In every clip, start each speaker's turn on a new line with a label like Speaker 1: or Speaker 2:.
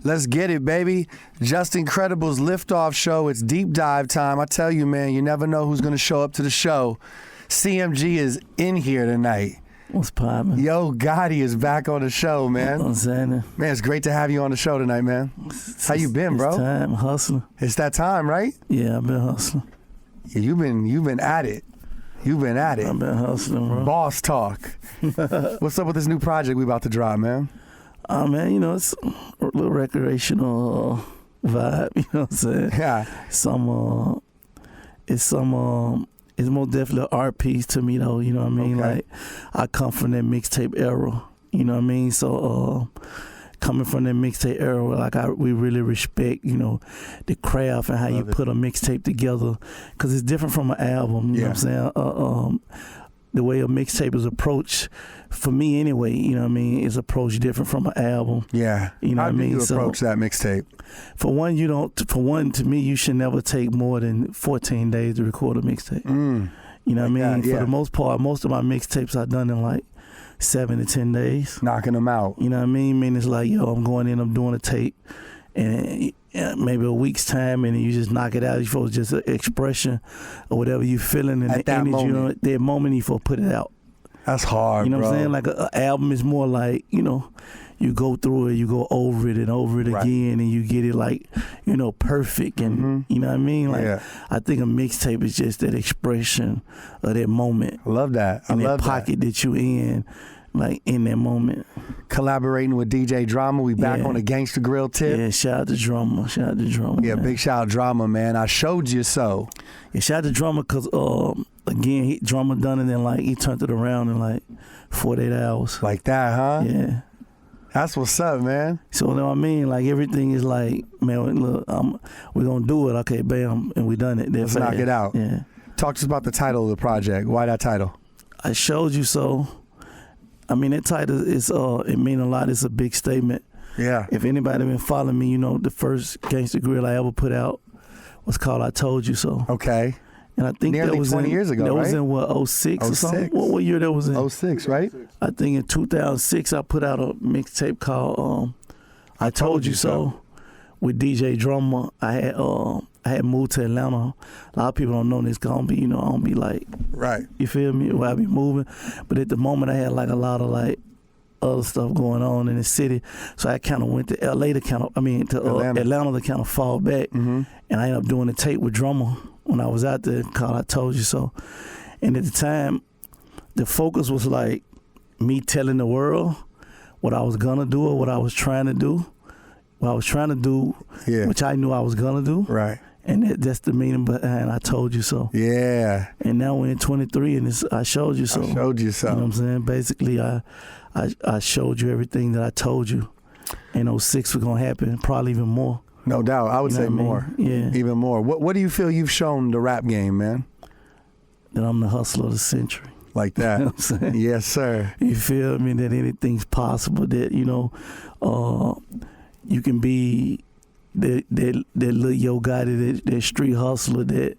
Speaker 1: Let's get it, baby. Just Incredible's liftoff show. It's deep dive time. I tell you, man, you never know who's going to show up to the show. CMG is in here tonight.
Speaker 2: What's poppin'?
Speaker 1: Yo, Gotti is back on the show, man.
Speaker 2: I'm saying it.
Speaker 1: Man, it's great to have you on the show tonight, man. How you been, bro?
Speaker 2: It's time, hustling.
Speaker 1: It's that time, right?
Speaker 2: Yeah, I've been hustling.
Speaker 1: Yeah, you've been at it. You've been at it.
Speaker 2: I've been hustling, bro.
Speaker 1: Boss talk. What's up with this new project we about to drop, man?
Speaker 2: Man, you know, it's a little recreational vibe, you know what I'm saying?
Speaker 1: Yeah.
Speaker 2: It's most definitely an art piece to me, though, you know what I mean?
Speaker 1: Okay.
Speaker 2: Like, I come from that mixtape era, you know what I mean? So, coming from that mixtape era, like, we really respect, you know, the craft and how you put a mixtape together, because it's different from an album, you know what I'm saying? The way a mixtape is approached, for me anyway, you know what I mean, is approached different from an album.
Speaker 1: Yeah.
Speaker 2: You know
Speaker 1: how
Speaker 2: what I mean?
Speaker 1: How do you approach that mixtape?
Speaker 2: For one, to me, you should never take more than 14 days to record a mixtape. You know what I mean?
Speaker 1: Yeah.
Speaker 2: For the most part, most of my mixtapes I've done in like 7 to 10 days.
Speaker 1: Knocking them out.
Speaker 2: You know what I mean? I mean, it's like, yo, I'm going in, I'm doing a tape, and maybe a week's time, and you just knock it out. You feel just an expression or whatever you feeling, and
Speaker 1: at
Speaker 2: the
Speaker 1: that
Speaker 2: energy,
Speaker 1: moment.
Speaker 2: you know, that moment you for put it out.
Speaker 1: That's hard,
Speaker 2: you know
Speaker 1: bro.
Speaker 2: what I'm saying? Like an album is more like, you know, you go through it, you go over it and over it again, and you get it like, you know, perfect, and you know what I mean? Like, I think a mixtape is just that expression of that moment.
Speaker 1: I love that.
Speaker 2: In that pocket that you in, like in that moment.
Speaker 1: Collaborating with DJ Drama, we back on the Gangsta Grillz tip.
Speaker 2: Yeah, shout out to Drama.
Speaker 1: Yeah,
Speaker 2: man.
Speaker 1: big shout out Drama, man. I showed you so.
Speaker 2: Yeah, shout out to Drama, because again, Drama done it in like, he turned it around in like 48 hours.
Speaker 1: Like that, huh?
Speaker 2: Yeah.
Speaker 1: That's what's up, man.
Speaker 2: So, you know what I mean? Like, everything is like, man, look, we're going to do it. Okay, bam, and we done it.
Speaker 1: Let's knock it out.
Speaker 2: Yeah.
Speaker 1: Talk to us about the title of the project. Why that title?
Speaker 2: I showed you so. I mean, that title is, it mean a lot. It's a big statement.
Speaker 1: Yeah.
Speaker 2: If anybody been following me, you know, the first Gangsta Grillz I ever put out was called I Told You So.
Speaker 1: Okay.
Speaker 2: And I think
Speaker 1: nearly
Speaker 2: that was
Speaker 1: 20 years ago,
Speaker 2: that
Speaker 1: right?
Speaker 2: was in what, 06 or something?
Speaker 1: 06.
Speaker 2: What year that was in?
Speaker 1: 06, right?
Speaker 2: I think in 2006 I put out a mixtape called I Told You So with DJ Drama. I had moved to Atlanta. A lot of people don't know this, because I don't be like,
Speaker 1: right.
Speaker 2: You feel me? Where I be moving. But at the moment I had like a lot of like other stuff going on in the city. So I kind of went to LA to Atlanta to kind of fall back. And I ended up doing a tape with Drama when I was out there called I Told You So. And at the time, the focus was like me telling the world what I was gonna do or what I was trying to do. What I was trying to do, which I knew I was gonna do.
Speaker 1: Right.
Speaker 2: And that's the meaning behind I Told You So.
Speaker 1: Yeah.
Speaker 2: And now we're in 23 and it's I Showed You So.
Speaker 1: I showed you so.
Speaker 2: You know what I'm saying? Basically, I showed you everything that I told you. And 06 was gonna happen, probably even more.
Speaker 1: No doubt. I would say more.
Speaker 2: Yeah.
Speaker 1: Even more. What do you feel you've shown the rap game, man?
Speaker 2: That I'm the hustler of the century.
Speaker 1: Like that.
Speaker 2: You know what I'm saying?
Speaker 1: Yes, sir.
Speaker 2: You feel me? That anything's possible. That, you know, you can be that little Yo Gotti, that street hustler that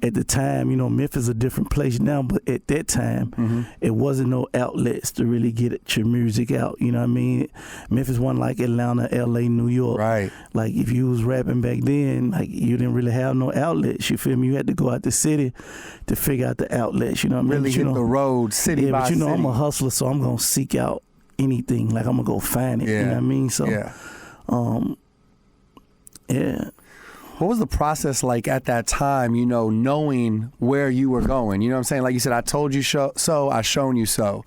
Speaker 2: at the time, you know, Memphis is a different place now, but at that time, it wasn't no outlets to really get your music out. You know what I mean? Memphis wasn't like Atlanta, LA, New York.
Speaker 1: Right.
Speaker 2: Like, if you was rapping back then, like, you didn't really have no outlets. You feel me? You had to go out the city to figure out the outlets. You know what I mean?
Speaker 1: Really hit the road, city by
Speaker 2: city. Yeah, but you know,
Speaker 1: city.
Speaker 2: I'm a hustler, so I'm gonna seek out anything. Like, I'm gonna go find it. You know what I mean? So, yeah.
Speaker 1: What was the process like at that time, you know, knowing where you were going? You know what I'm saying? Like you said, I told you so, I shown you so.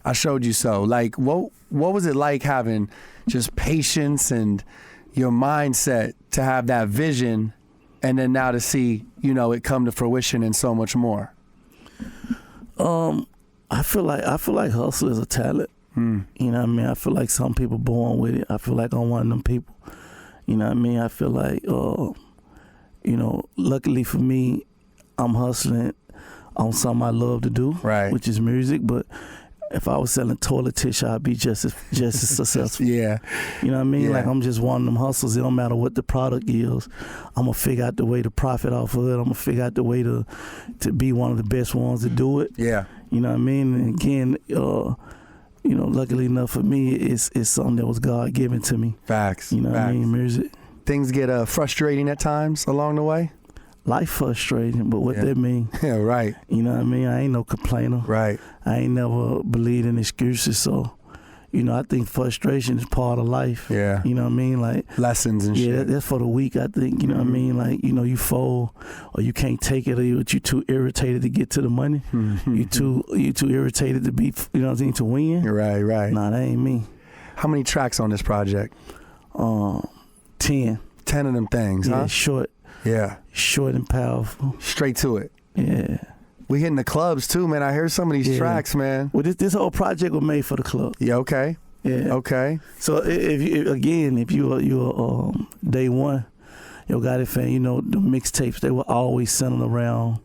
Speaker 1: I showed you so. Like, what was it like having just patience and your mindset to have that vision, and then now to see, you know, it come to fruition and so much more?
Speaker 2: I feel like hustle is a talent. You know what I mean? I feel like some people born with it. I feel like I'm one of them people. You know what I mean? I feel like, you know, luckily for me, I'm hustling on something I love to do,
Speaker 1: right? Which
Speaker 2: is music. But if I was selling toilet tissue, I'd be just as successful.
Speaker 1: Yeah.
Speaker 2: You know what I mean?
Speaker 1: Yeah.
Speaker 2: Like, I'm just one of them hustles. It don't matter what the product is. I'm going to figure out the way to profit off of it. I'm going to figure out the way to be one of the best ones to do it.
Speaker 1: Yeah.
Speaker 2: You know what I mean? And again, you luckily enough for me, it's something that was God given to me.
Speaker 1: Facts.
Speaker 2: You know what I mean? Music.
Speaker 1: Things get frustrating at times along the way.
Speaker 2: Life frustrating, but what that mean?
Speaker 1: Yeah, right.
Speaker 2: You know what I mean? I ain't no complainer.
Speaker 1: Right.
Speaker 2: I ain't never believed in excuses, so I think frustration is part of life.
Speaker 1: Yeah.
Speaker 2: You know what I mean? Like
Speaker 1: lessons and shit.
Speaker 2: Yeah, that's for the weak, I think. You know what I mean? Like, you fall or you can't take it, or you too irritated to get to the money. You too irritated to be, to win.
Speaker 1: Right.
Speaker 2: Nah, that ain't me.
Speaker 1: How many tracks on this project?
Speaker 2: 10.
Speaker 1: 10 of them things,
Speaker 2: yeah,
Speaker 1: huh?
Speaker 2: Short.
Speaker 1: Yeah.
Speaker 2: Short and powerful.
Speaker 1: Straight to it.
Speaker 2: Yeah.
Speaker 1: We hitting the clubs too, man. I hear some of these tracks, man.
Speaker 2: Well, this whole project was made for the club.
Speaker 1: Yeah, okay.
Speaker 2: Yeah.
Speaker 1: Okay.
Speaker 2: So if you day one, Gotti fan, the mixtapes, they were always centered around,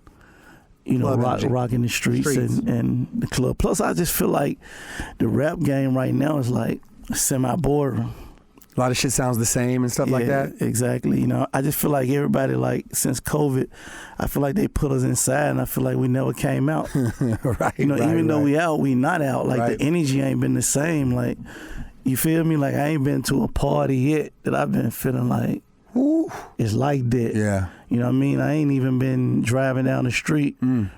Speaker 2: rocking the streets. And the club. Plus, I just feel like the rap game right now is like semi-boring.
Speaker 1: A lot of shit sounds the same and stuff like that.
Speaker 2: Exactly. I just feel like everybody, since COVID, I feel like they put us inside, and I feel like we never came out.
Speaker 1: Right.
Speaker 2: Even though we out, we not out. Like the energy ain't been the same. Like, you feel me? Like, I ain't been to a party yet that I've been feeling like it's like that.
Speaker 1: Yeah.
Speaker 2: You know what I mean? I ain't even been driving down the street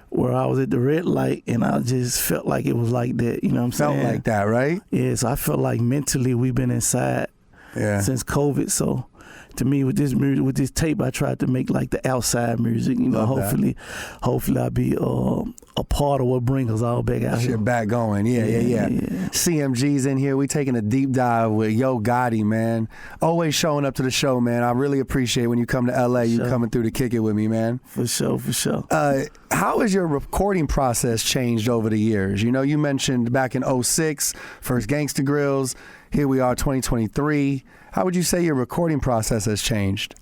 Speaker 2: where I was at the red light, and I just felt like it was like that. You know what I'm saying?
Speaker 1: Felt like that, right?
Speaker 2: Yeah. So I felt like mentally we've been inside.
Speaker 1: Yeah.
Speaker 2: Since COVID, so to me with this music, with this tape, I tried to make like the outside music. Hopefully I'll be a part of what brings us all back out here.
Speaker 1: Back going, yeah. CMG's in here. We taking a deep dive with Yo Gotti, man. Always showing up to the show, man. I really appreciate when you come to LA. You coming through to kick it with me, man.
Speaker 2: For sure.
Speaker 1: How has your recording process changed over the years? You mentioned back in 2006, first Gangsta Grillz. Here we are, 2023. How would you say your recording process has changed?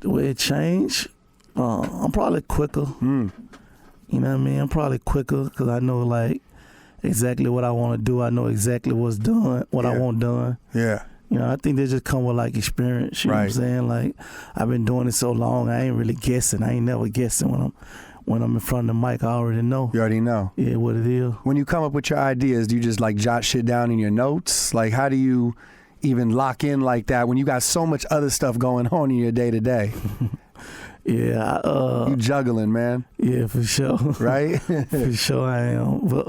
Speaker 2: The way it changed, I'm probably quicker. You know what I mean? I'm probably quicker because I know exactly what I want to do. I know exactly what's done, what I want done.
Speaker 1: Yeah.
Speaker 2: I think they just come with experience. You know what I'm saying? Like, I've been doing it so long, I ain't really guessing. I ain't never guessing when I'm in front of the mic. I already know.
Speaker 1: You already know.
Speaker 2: Yeah, what it is.
Speaker 1: When you come up with your ideas, do you just jot shit down in your notes? Like, how do you even lock in like that when you got so much other stuff going on in your day to day?
Speaker 2: Yeah,
Speaker 1: you juggling, man.
Speaker 2: Yeah, for sure.
Speaker 1: Right?
Speaker 2: For sure I am. But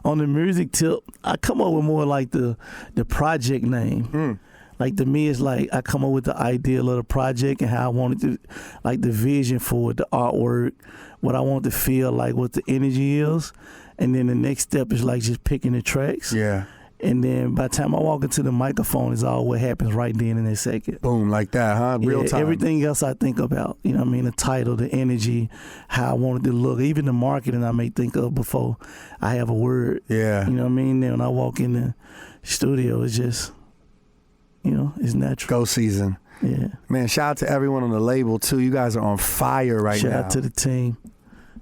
Speaker 2: on the music tip, I come up with more the project name. Like, to me, it's I come up with the idea of the project and how I want it to, the vision for it, the artwork, what I want to feel like, what the energy is. And then the next step is just picking the tracks.
Speaker 1: Yeah.
Speaker 2: And then by the time I walk into the microphone, is all what happens right then in that second.
Speaker 1: Boom, like that, huh? Real time.
Speaker 2: Everything else I think about, you know what I mean? The title, the energy, how I want it to look, even the marketing I may think of before I have a word.
Speaker 1: Yeah.
Speaker 2: You know what I mean? Then when I walk in the studio, it's just, it's natural.
Speaker 1: Go season.
Speaker 2: Yeah.
Speaker 1: Man, shout out to everyone on the label, too. You guys are on fire right now.
Speaker 2: Shout out to the team.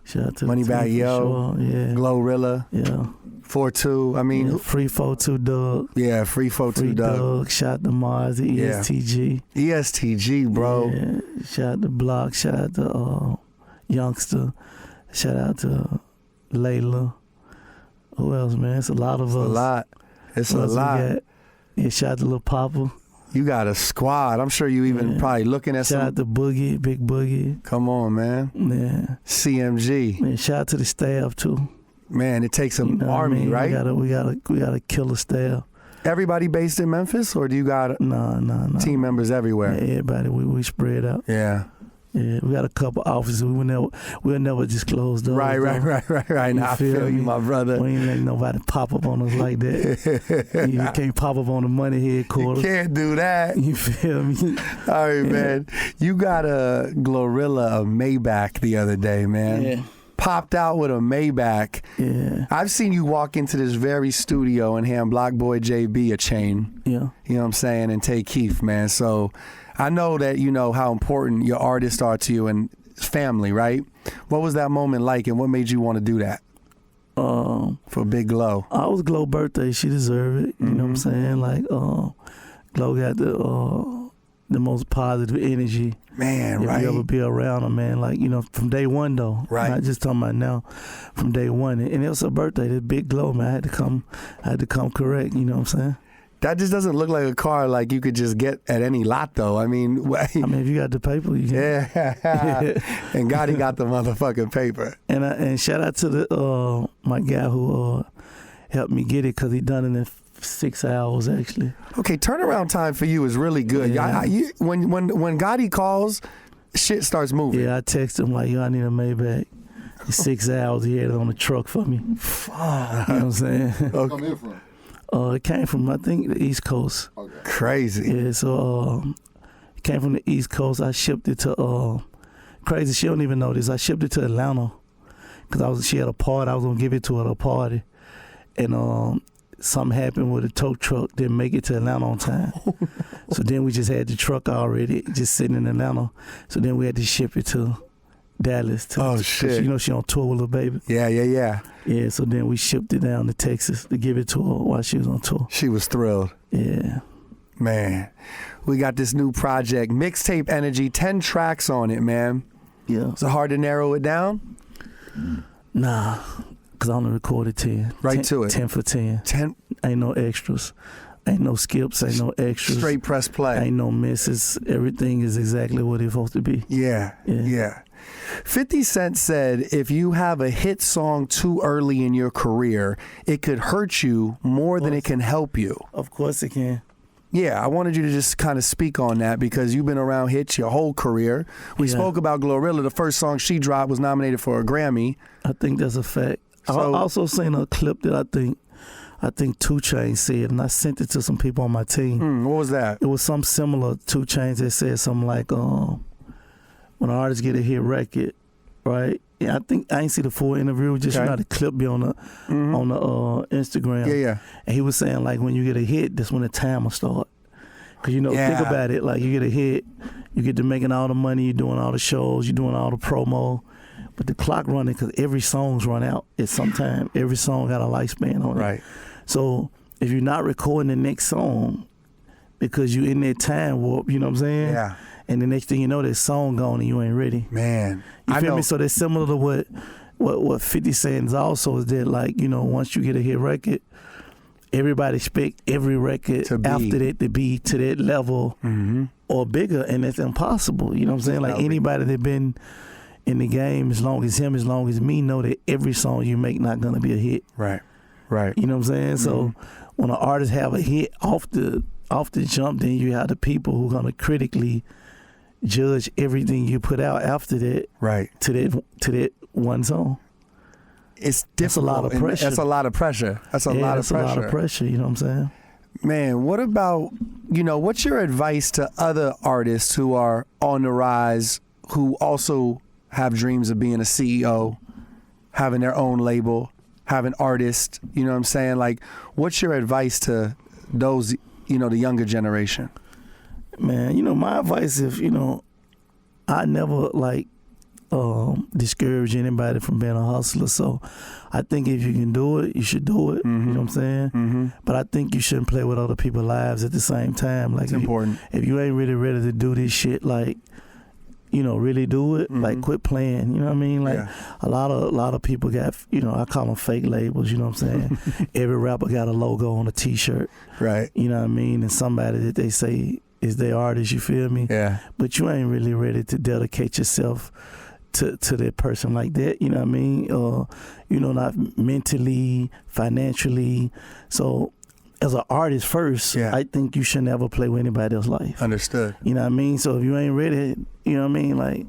Speaker 2: Shout out to
Speaker 1: Maybach,
Speaker 2: the team.
Speaker 1: Yo.
Speaker 2: Sure. Yeah.
Speaker 1: GloRilla.
Speaker 2: Yeah.
Speaker 1: 4-2. I mean,
Speaker 2: Free 4-2 Doug.
Speaker 1: Yeah, Free 4-2 Doug.
Speaker 2: Shout out to Mars, the ESTG.
Speaker 1: ESTG, bro.
Speaker 2: Yeah. Shout out to Block. Shout out to Youngster. Shout out to Layla. Who else, man? It's a lot of us.
Speaker 1: It's a lot.
Speaker 2: Yeah, shout out to Lil Papa.
Speaker 1: You got a squad. I'm sure you even probably looking at
Speaker 2: Shout out to Boogie, Big Boogie.
Speaker 1: Come on, man.
Speaker 2: Yeah.
Speaker 1: CMG.
Speaker 2: Man, shout out to the staff too.
Speaker 1: Man, it takes an army, right?
Speaker 2: We got a killer staff.
Speaker 1: Everybody based in Memphis, or do you got
Speaker 2: no
Speaker 1: team members everywhere?
Speaker 2: Yeah, everybody. We spread out.
Speaker 1: Yeah.
Speaker 2: Yeah, we got a couple offices. We'll never disclose those.
Speaker 1: Right. Now I feel you, my brother.
Speaker 2: We ain't letting nobody pop up on us like that. You can't pop up on the money headquarters.
Speaker 1: You can't do that.
Speaker 2: You feel me?
Speaker 1: All right, man. You got a GloRilla, a Maybach the other day, man.
Speaker 2: Yeah.
Speaker 1: Popped out with a Maybach.
Speaker 2: Yeah.
Speaker 1: I've seen you walk into this very studio and hand Block Boy JB a chain.
Speaker 2: Yeah.
Speaker 1: You know what I'm saying? And take Keith, man. So I know that you know how important your artists are to you and family, right? What was that moment like, and what made you want to do that? For Big Glo.
Speaker 2: I was Glo birthday. She deserved it. You know what I'm saying? Glo got the most positive energy.
Speaker 1: Man, right.
Speaker 2: If you ever be around him, man, like, you know, from day one though.
Speaker 1: Right.
Speaker 2: Not just talking about now, from day one. And it was her birthday, this big glow, man. I had to come correct, you know what I'm saying?
Speaker 1: That just doesn't look like a car like you could just get at any lot though. I mean,
Speaker 2: if you got the paper, you can.
Speaker 1: Yeah. And Gotti got the motherfucking paper.
Speaker 2: And shout out to the my guy who helped me get it, because he done it in 6 hours actually.
Speaker 1: Okay, turnaround time for you is really good.
Speaker 2: Yeah.
Speaker 1: When Gotti calls, shit starts moving.
Speaker 2: Yeah, I text him like, yo, I need a Maybach. In 6 hours, he had it on the truck for me.
Speaker 1: Fuck.
Speaker 2: You know what I'm saying?
Speaker 3: Where come in from?
Speaker 2: It came from, I think, the East Coast.
Speaker 3: Okay.
Speaker 1: Crazy.
Speaker 2: Yeah, so it came from the East Coast. I shipped it to crazy. She don't even know this. I shipped it to Atlanta because she had a party. I was gonna give it to her at a party, and something happened with a tow truck. Didn't make it to Atlanta on time. So then we just had the truck already just sitting in Atlanta. So then we had to ship it to Dallas.
Speaker 1: Shit.
Speaker 2: You know she on tour with her baby.
Speaker 1: Yeah.
Speaker 2: Yeah, so then we shipped it down to Texas to give it to her while she was on tour.
Speaker 1: She was thrilled.
Speaker 2: Yeah.
Speaker 1: Man, we got this new project, Mixtape Energy, 10 tracks on it, man.
Speaker 2: Yeah.
Speaker 1: Is it hard to narrow it down?
Speaker 2: Nah, because I only recorded 10.
Speaker 1: Right to it.
Speaker 2: 10 for 10.
Speaker 1: 10.
Speaker 2: Ain't no extras. Ain't no skips. Ain't no extras.
Speaker 1: Straight press play.
Speaker 2: Ain't no misses. Everything is exactly what it's supposed to be.
Speaker 1: Yeah. 50 Cent said, if you have a hit song too early in your career, it could hurt you more than it can help you.
Speaker 2: Of course it can.
Speaker 1: Yeah, I wanted you to just kind of speak on that because you've been around hits your whole career. We spoke about GloRilla. The first song she dropped was nominated for a Grammy.
Speaker 2: I think that's a fact.
Speaker 1: So,
Speaker 2: I also seen a clip that I think 2 Chainz said, and I sent it to some people on my team.
Speaker 1: What was that?
Speaker 2: It was some similar 2 Chainz that said something like, when an artist get a hit record, right? Yeah, I think I ain't see the full interview. Just you know, the clip be on the Instagram.
Speaker 1: Yeah.
Speaker 2: And he was saying like when you get a hit, that's when the time will start. Cause think about it. Like you get a hit, you get to making all the money, you're doing all the shows, you're doing all the promo, but the clock running because every song's run out at some time. Every song got a lifespan on it.
Speaker 1: Right.
Speaker 2: So if you're not recording the next song because you in that time warp, you know what I'm saying?
Speaker 1: Yeah.
Speaker 2: And the next thing you know, that song gone and you ain't ready.
Speaker 1: Man,
Speaker 2: you feel me? So that's similar to what 50 saying also is that, like, you know, once you get a hit record, everybody expect every record after that to be to that level or bigger, and that's impossible. You know what I'm saying? Like anybody that been in the game as long as him, as long as me, know that every song you make not gonna be a hit.
Speaker 1: Right.
Speaker 2: You know what I'm saying? So when an artist have a hit off the jump, then you have the people who gonna critically judge everything you put out after that,
Speaker 1: right?
Speaker 2: To that one song.
Speaker 1: It's difficult.
Speaker 2: That's a lot of pressure.
Speaker 1: That's a lot of pressure. That's a lot of pressure.
Speaker 2: You know what I'm saying?
Speaker 1: Man, what about, what's your advice to other artists who are on the rise, who also have dreams of being a CEO, having their own label, having artists? You know what I'm saying? Like, what's your advice to those, the younger generation?
Speaker 2: Man, my advice is, I never discourage anybody from being a hustler. So I think if you can do it, you should do it. You know what I'm saying? But I think you shouldn't play with other people's lives at the same time. Like,
Speaker 1: it's important.
Speaker 2: If you ain't really ready to do this shit, like, really do it. Like, quit playing. You know what I mean? Like, a lot of people got, I call them fake labels. You know what I'm saying? Every rapper got a logo on a T-shirt.
Speaker 1: Right.
Speaker 2: You know what I mean? And somebody that they say is their artist. You feel me?
Speaker 1: Yeah.
Speaker 2: But you ain't really ready to dedicate yourself to that person like that. You know what I mean? Not mentally, financially. So as an artist first, I think you should never play with anybody else's life.
Speaker 1: Understood.
Speaker 2: You know what I mean? So if you ain't ready, you know what I mean? Like,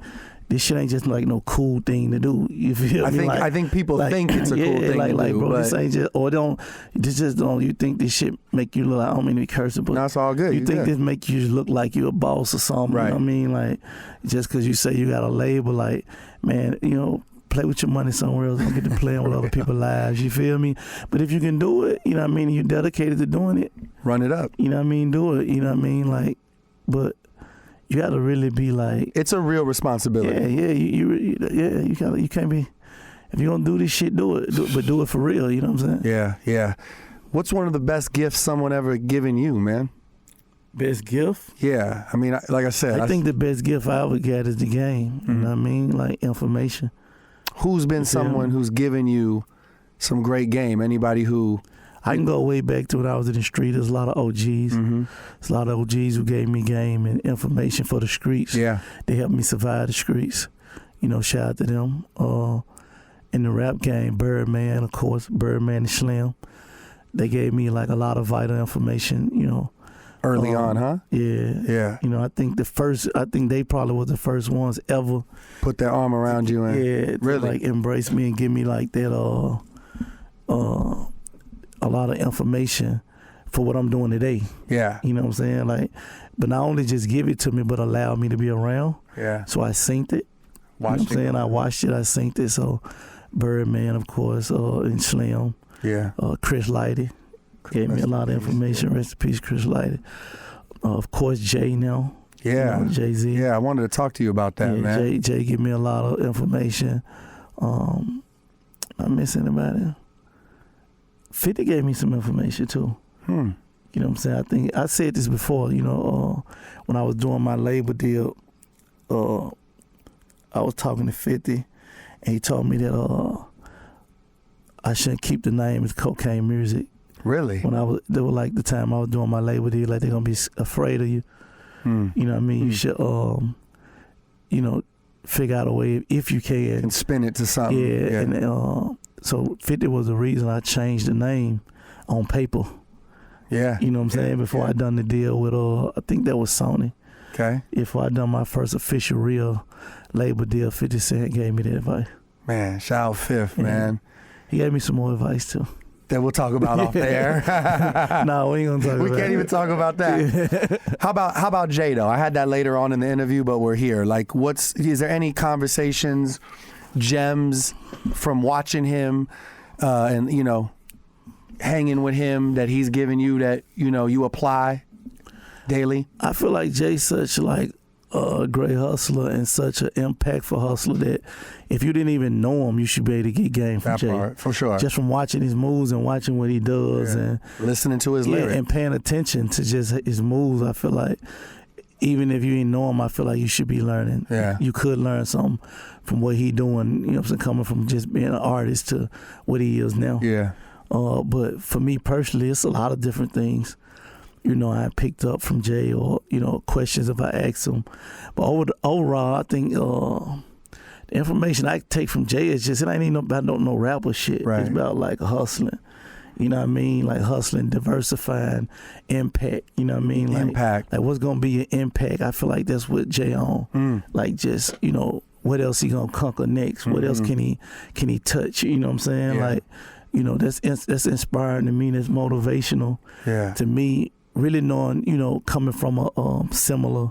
Speaker 2: this shit ain't just like no cool thing to do. You feel me?
Speaker 1: I think people think it's a cool thing to do.
Speaker 2: Bro,
Speaker 1: but
Speaker 2: this ain't just, or you think this shit make you look like, I don't mean to be cursing, but
Speaker 1: that's all good.
Speaker 2: You think this make you look like you a boss or something.
Speaker 1: Right.
Speaker 2: You know what I mean? Like, just because you say you got a label, like, man, play with your money somewhere else. Don't get to playing with other people's lives. You feel me? But if you can do it, you know what I mean, and you're dedicated to doing it,
Speaker 1: run it up.
Speaker 2: You know what I mean? Do it. You know what I mean? Like, but you got to really be like,
Speaker 1: it's a real responsibility.
Speaker 2: You can't be, if you're gonna do this shit, do it, but do it for real. You know what I'm saying?
Speaker 1: Yeah. What's one of the best gifts someone ever given you, man?
Speaker 2: Best gift?
Speaker 1: Yeah, I mean, like I said,
Speaker 2: I think the best gift I ever got is the game. You know what I mean? Like information.
Speaker 1: Who's been someone who's given you some great game? Anybody who...
Speaker 2: I can go way back to when I was in the street. There's a lot of OGs. There's a lot of OGs who gave me game and information for the streets.
Speaker 1: Yeah.
Speaker 2: They helped me survive the streets. You know, shout out to them. In the rap game, Birdman, of course, Birdman and Slim. They gave me like a lot of vital information, you know.
Speaker 1: Early on, huh?
Speaker 2: Yeah.
Speaker 1: Yeah.
Speaker 2: You know, I think they probably was the first ones ever.
Speaker 1: Put their arm around you and
Speaker 2: really like embrace me and give me like that a lot of information for what I'm doing today.
Speaker 1: Yeah.
Speaker 2: You know what I'm saying? Like, but not only just give it to me, but allow me to be around.
Speaker 1: Yeah.
Speaker 2: So I synced it. You know what I'm saying? I watched it, I synced it. So Birdman, of course, and Slim.
Speaker 1: Yeah.
Speaker 2: Chris Lighty gave me a lot of information. Rest in peace, Chris Lighty. Of course, Jay now.
Speaker 1: Yeah.
Speaker 2: You know, Jay-Z.
Speaker 1: Yeah, I wanted to talk to you about that, man.
Speaker 2: Jay gave me a lot of information. I miss anybody. 50 gave me some information too. You know what I'm saying? I think I said this before, you know, when I was doing my label deal, I was talking to 50 and he told me that I shouldn't keep the name as Cocaine Music.
Speaker 1: Really?
Speaker 2: They were like the time I was doing my label deal, like they're gonna be afraid of you. You know what I mean? You should you know, figure out a way if you can.
Speaker 1: And spin it to something.
Speaker 2: Yeah. And so 50 was the reason I changed the name on paper.
Speaker 1: Yeah.
Speaker 2: You know what I'm saying? Before I done the deal with I think that was Sony.
Speaker 1: Okay.
Speaker 2: Before I done my first official real label deal, 50 Cent gave me that advice.
Speaker 1: Man, shout out Fifth, man.
Speaker 2: He gave me some more advice too.
Speaker 1: That we'll talk about off the air.
Speaker 2: No, we ain't gonna talk about that.
Speaker 1: We can't even talk about that. How about Jay though? I had that later on in the interview, but we're here. Like, is there any conversations, gems from watching him, and you know, hanging with him that he's giving you that you know you apply daily?
Speaker 2: I feel like Jay's such like a great hustler and such an impactful hustler that if you didn't even know him, you should be able to get game from
Speaker 1: that
Speaker 2: Jay.
Speaker 1: Part, for sure.
Speaker 2: Just from watching his moves and watching what he does and
Speaker 1: listening to his lyrics
Speaker 2: and paying attention to just his moves. I feel like even if you didn't know him, I feel like you should be learning.
Speaker 1: Yeah.
Speaker 2: You could learn something from what he doing, you know what I'm saying, coming from just being an artist to what he is now.
Speaker 1: Yeah.
Speaker 2: But for me personally, it's a lot of different things. You know, I picked up from Jay or, you know, questions if I asked him. But overall, I think the information I take from Jay is just, it ain't even about no rapper shit.
Speaker 1: Right.
Speaker 2: It's about like hustling. You know what I mean? Like hustling, diversifying, impact. You know what I mean? Like,
Speaker 1: impact.
Speaker 2: Like what's going to be your impact? I feel like that's what Jay on. Like just, you know, what else he going to conquer next? What else can he touch? You know what I'm saying?
Speaker 1: Yeah.
Speaker 2: Like, you know, that's inspiring to me. That's motivational to me. Really knowing, you know, coming from a similar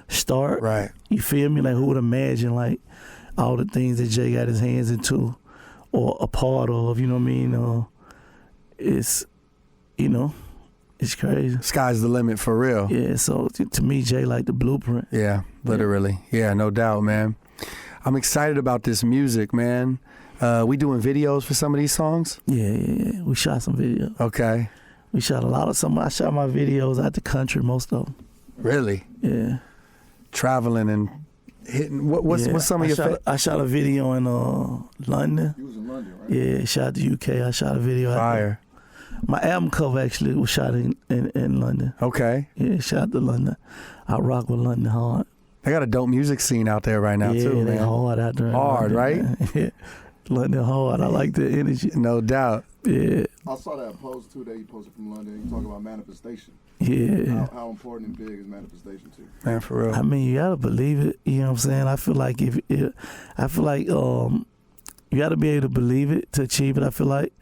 Speaker 2: start.
Speaker 1: Right.
Speaker 2: You feel me? Like, who would imagine, like, all the things that Jay got his hands into or a part of, you know what I mean? It's, you know, it's crazy.
Speaker 1: Sky's the limit for real.
Speaker 2: Yeah, so to me, Jay like the blueprint.
Speaker 1: Yeah, literally. Yeah, no doubt, man. I'm excited about this music, man. We doing videos for some of these songs?
Speaker 2: Yeah. We shot some videos.
Speaker 1: Okay.
Speaker 2: We shot a lot of some. I shot my videos out the country, most of them.
Speaker 1: Really?
Speaker 2: Yeah.
Speaker 1: Traveling and hitting. What's some of your?
Speaker 2: I shot a video in London.
Speaker 3: You was in London, right?
Speaker 2: Yeah, shot the UK. I shot a video.
Speaker 1: Fire.
Speaker 2: My album cover actually was shot in London.
Speaker 1: Okay.
Speaker 2: Yeah, shot to London. I rock with London hard.
Speaker 1: They got a dope music scene out there right now too, man.
Speaker 2: Yeah, they hard out there.
Speaker 1: Hard,
Speaker 2: London,
Speaker 1: right?
Speaker 2: Yeah. London hard. I like the energy.
Speaker 1: No doubt.
Speaker 2: Yeah.
Speaker 3: I saw that post too that you posted from London. You talk about manifestation.
Speaker 2: Yeah.
Speaker 3: How important and big is manifestation to you?
Speaker 1: Man, for real.
Speaker 2: I mean, you gotta believe it. You know what I'm saying? I feel like you gotta be able to believe it to achieve it. I feel like,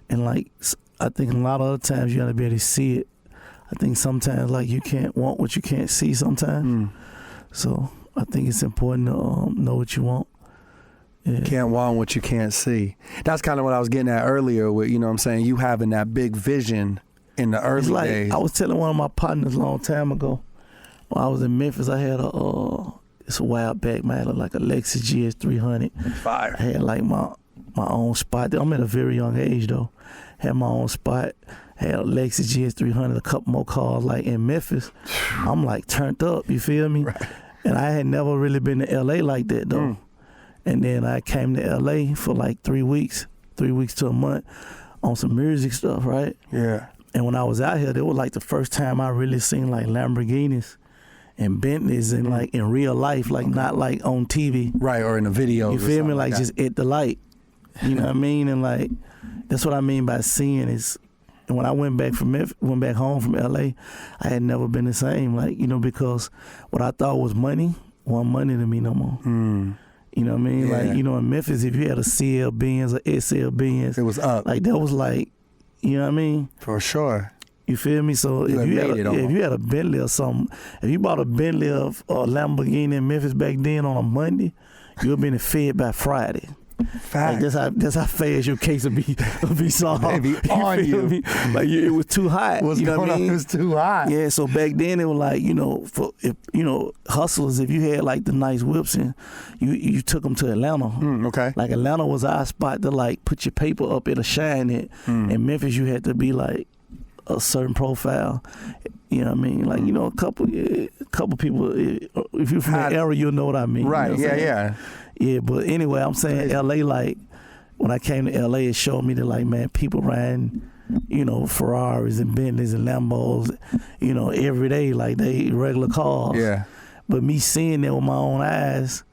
Speaker 2: and like I think a lot of other times you gotta be able to see it. I think sometimes like you can't want what you can't see sometimes. So I think it's important to know what you want. Yeah.
Speaker 1: Can't want what you can't see. That's kind of what I was getting at earlier with, you know what I'm saying, you having that big vision in the early days.
Speaker 2: I was telling one of my partners a long time ago, when I was in Memphis, I had it's a while back, man, I had like a Lexus GS 300.
Speaker 1: Fire.
Speaker 2: I had like my own spot. I'm at a very young age though. Had my own spot. had a Lexus GS300, a couple more cars like in Memphis. I'm like turned up, you feel me?
Speaker 1: Right.
Speaker 2: And I had never really been to LA like that though. And then I came to LA for like 3 weeks to a month on some music stuff, right?
Speaker 1: Yeah.
Speaker 2: And when I was out here, it was like the first time I really seen like Lamborghinis and Bentleys and like in real life, like not like on TV.
Speaker 1: Right, or in a video.
Speaker 2: You feel me? Like just at the light. You know what I mean? And like that's what I mean by seeing is. And when I went back home from LA, I had never been the same. Like, you know, because what I thought was money wasn't money to me no more. You know what I mean?
Speaker 1: Yeah.
Speaker 2: Like, you know, in Memphis, if you had a CL Benz or SL Benz,
Speaker 1: it was up.
Speaker 2: like that was like, you know what I mean?
Speaker 1: For sure.
Speaker 2: You feel me? So if you had a Bentley or something, if you bought a Bentley or a Lamborghini in Memphis back then on a Monday, you would have been fed by Friday.
Speaker 1: Fact.
Speaker 2: Like that's how fast your case would be solved.
Speaker 1: Maybe on you.
Speaker 2: Me? Like it was too hot.
Speaker 1: What's
Speaker 2: you know
Speaker 1: going
Speaker 2: what I mean?
Speaker 1: on? It was too hot.
Speaker 2: Yeah, so back then it was like, you know, hustlers, if you had like the nice whips and you took them to Atlanta.
Speaker 1: Okay.
Speaker 2: Like Atlanta was our spot to like put your paper up at a shine at. In Memphis you had to be like a certain profile. You know what I mean? Like, you know, a couple people, if you're from that area, you'll know what I mean.
Speaker 1: Right,
Speaker 2: you know
Speaker 1: yeah.
Speaker 2: Yeah, but anyway, I'm saying LA, like, when I came to LA, it showed me that, like, man, people riding, you know, Ferraris and Bentleys and Lambos, you know, every day, like they regular cars.
Speaker 1: Yeah.
Speaker 2: But me seeing that with my own eyes,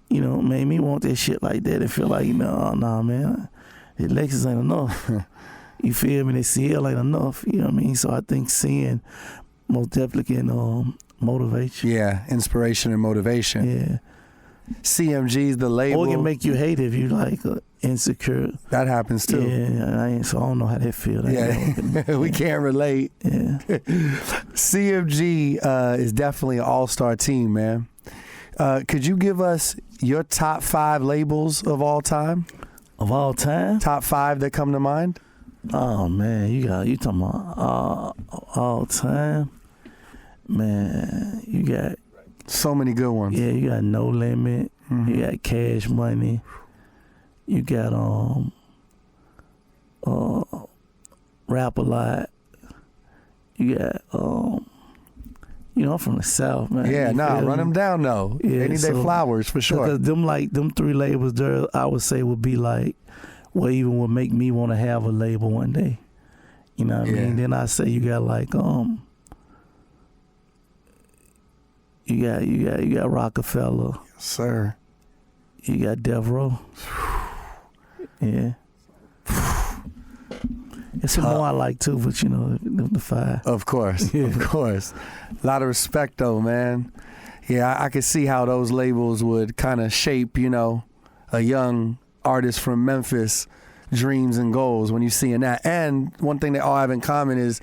Speaker 2: you know, made me want that shit like that and feel like, you know, nah, man, the Lexus ain't enough. You feel me? The CL ain't enough. You know what I mean? So I think seeing most definitely can motivate you.
Speaker 1: Yeah, inspiration and motivation.
Speaker 2: Yeah.
Speaker 1: CMG's the label.
Speaker 2: Or it can make you hate if you like insecure.
Speaker 1: That happens too.
Speaker 2: Yeah, so I don't know how that feels.
Speaker 1: We can't relate.
Speaker 2: Yeah.
Speaker 1: CMG is definitely an all-star team, man. Could you give us your top 5 labels of all time?
Speaker 2: Of all time?
Speaker 1: Top 5 that come to mind?
Speaker 2: Oh man, you talking about all time? Man, you got
Speaker 1: so many good ones.
Speaker 2: Yeah, you got No Limit. You got Cash Money. You got Rap a Lot. You got you know, I'm from the South, man.
Speaker 1: Yeah, run them down though.
Speaker 2: Yeah,
Speaker 1: Any Day Flowers for sure.
Speaker 2: Because them 3 labels there, I would say would be like what even would make me want to have a label one day. You know what I mean? Then I say you got like you got Rockefeller.
Speaker 1: Yes, sir.
Speaker 2: You got Death Row. Yeah. It's some more I like too, but you know, the 5.
Speaker 1: Of course, of course. A lot of respect though, man. Yeah, I could see how those labels would kind of shape, you know, a young artist from Memphis' dreams and goals when you're seeing that. And one thing they all have in common is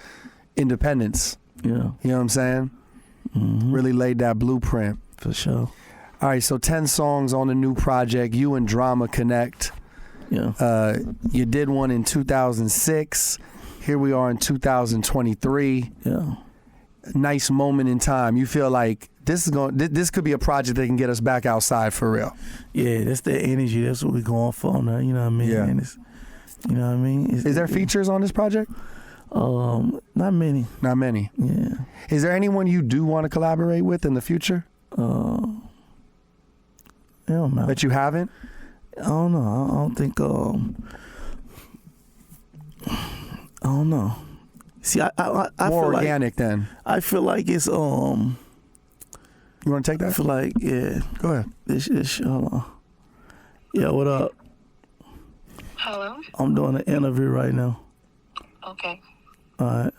Speaker 1: independence.
Speaker 2: Yeah.
Speaker 1: You know what I'm saying? Really laid that blueprint.
Speaker 2: For sure.
Speaker 1: All right, so 10 songs on the new project. You and Drama connect.
Speaker 2: Yeah.
Speaker 1: You did one in 2006. Here we are in 2023.
Speaker 2: Yeah.
Speaker 1: Nice moment in time. You feel like this could be a project that can get us back outside for real.
Speaker 2: Yeah, that's the energy. That's what we're going for now. You know what I mean?
Speaker 1: Yeah.
Speaker 2: And you know what I mean?
Speaker 1: Is there features on this project?
Speaker 2: Not many.
Speaker 1: Not many.
Speaker 2: Yeah.
Speaker 1: Is there anyone you do want to collaborate with in the future?
Speaker 2: Hell no.
Speaker 1: That you haven't?
Speaker 2: I don't know. I don't think. I don't know. See, I
Speaker 1: more
Speaker 2: feel
Speaker 1: organic then.
Speaker 2: I feel like it's
Speaker 1: You want to take that?
Speaker 2: I feel like
Speaker 1: Go ahead.
Speaker 2: This hold on. Yeah, what up?
Speaker 4: Hello?
Speaker 2: I'm doing an interview right now.
Speaker 4: Okay.
Speaker 2: All right.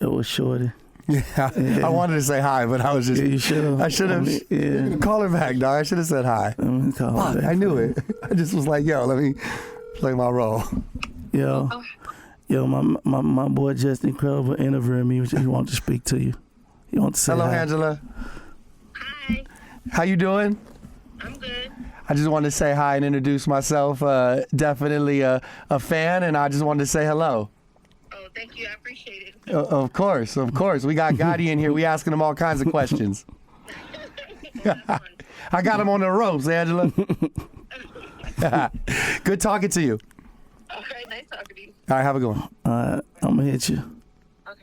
Speaker 2: It was Shorty.
Speaker 1: Yeah, I wanted to say hi, but I was just.
Speaker 2: Yeah, you should have.
Speaker 1: I should have.
Speaker 2: Yeah.
Speaker 1: Call her back, dog. I should have said hi.
Speaker 2: Let me call her back.
Speaker 1: I knew it. I just was like, yo, let me play my role.
Speaker 2: Yo, my boy just incredible interviewing me. He wants to speak to you. He wants to say
Speaker 1: Hello,
Speaker 2: hi.
Speaker 1: Angela.
Speaker 4: Hi.
Speaker 1: How you doing?
Speaker 4: I'm good.
Speaker 1: I just wanted to say hi and introduce myself. Definitely a fan, and I just wanted to say hello.
Speaker 4: Oh, thank you. I appreciate it.
Speaker 1: Of course. We got Gotti in here. We asking him all kinds of questions. I got him on the ropes, Angela. Good talking to you.
Speaker 4: Okay, nice talking to you.
Speaker 1: All right, have a good one.
Speaker 2: All right, I'm gonna hit you.
Speaker 4: Okay,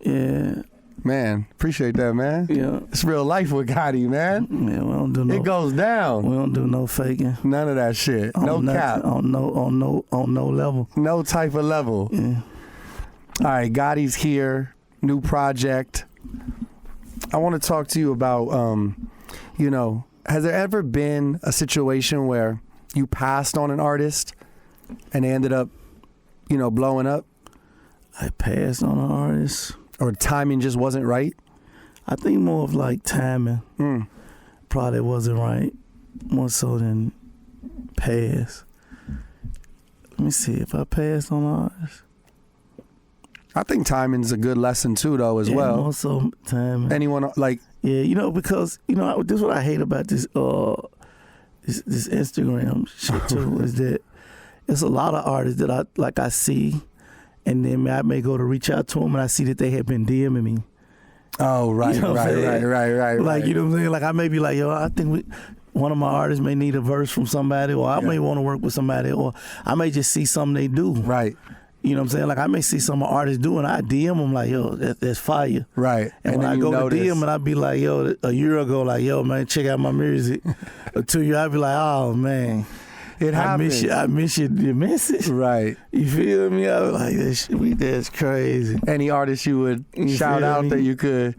Speaker 2: Yeah,
Speaker 4: man.
Speaker 1: Man, appreciate that, man.
Speaker 2: yeah,
Speaker 1: It's real life with Gotti, man.
Speaker 2: yeah. We don't do no.
Speaker 1: It goes down.
Speaker 2: We don't do no faking.
Speaker 1: None of that shit. No
Speaker 2: nothing,
Speaker 1: cap.
Speaker 2: On no level.
Speaker 1: No type of level.
Speaker 2: Yeah.
Speaker 1: All right, Gotti's here. New project. I want to talk to you about, has there ever been a situation where you passed on an artist and they ended up, blowing up?
Speaker 2: I passed on an artist.
Speaker 1: Or timing just wasn't right?
Speaker 2: I think more of like timing. Probably wasn't right. More so than pass. Let me see if I passed on an artist.
Speaker 1: I think timing's a good lesson too, though, as well.
Speaker 2: More so timing.
Speaker 1: Anyone like?
Speaker 2: Yeah, because this is what I hate about this this Instagram shit too is that it's a lot of artists that I see, and then I may go to reach out to them and I see that they have been DMing me.
Speaker 1: Oh, right, right.
Speaker 2: Like, you know what I'm saying? Like, I may be like, yo, I think one of my artists may need a verse from somebody, or I may want to work with somebody, or I may just see something they do.
Speaker 1: Right.
Speaker 2: You know what I'm saying? Like, I may see some artists do, and I DM them like, yo, that's fire.
Speaker 1: Right.
Speaker 2: And when I go to DM and I be like, yo, a year ago, like, yo, man, check out my music. Or 2 years, I be like, oh, man.
Speaker 1: It happens.
Speaker 2: I miss your message.
Speaker 1: Right.
Speaker 2: You feel me? I was like, that's crazy.
Speaker 1: Any artist you would shout out that you could?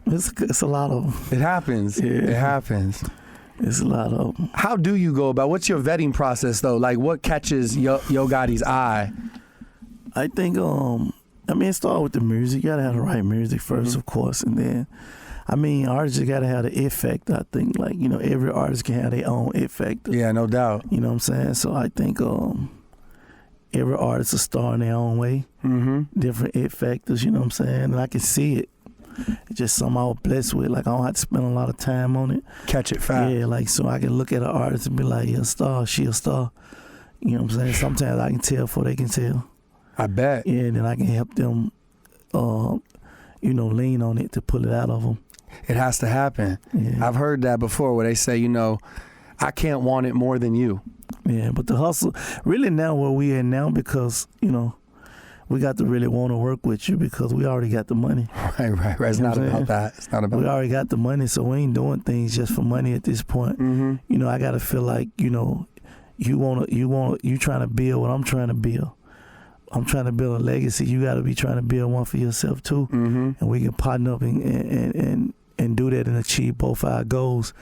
Speaker 2: It's a lot of them.
Speaker 1: It happens.
Speaker 2: Yeah.
Speaker 1: It happens.
Speaker 2: It's a lot of them.
Speaker 1: How do you go about, what's your vetting process, though? Like, what catches Yo Gotti's eye?
Speaker 2: I think, it starts with the music. You gotta have the right music first, of course, and then, artists just gotta have the it factor. I think, like, every artist can have their own it factor.
Speaker 1: Yeah, no doubt.
Speaker 2: You know what I'm saying? So I think every artist is a star in their own way. Different it factors, you know what I'm saying? And I can see it. It's just something I was blessed with. Like, I don't have to spend a lot of time on it.
Speaker 1: Catch it fast.
Speaker 2: Yeah, like, so I can look at an artist and be like, yeah, a star, she a star. You know what I'm saying? Sometimes I can tell before they can tell.
Speaker 1: I bet.
Speaker 2: Yeah, and then I can help them, lean on it to pull it out of them.
Speaker 1: It has to happen.
Speaker 2: Yeah.
Speaker 1: I've heard that before where they say, I can't want it more than you.
Speaker 2: Yeah, but the hustle, really now where we at now, because, we got to really want to work with you because we already got the money.
Speaker 1: Right. It's not about that. It's not about
Speaker 2: We already got the money, so we ain't doing things just for money at this point. I got to feel like, you trying to build what I'm trying to build. I'm trying to build a legacy. You got to be trying to build one for yourself too, and we can partner up and do that and achieve both our goals.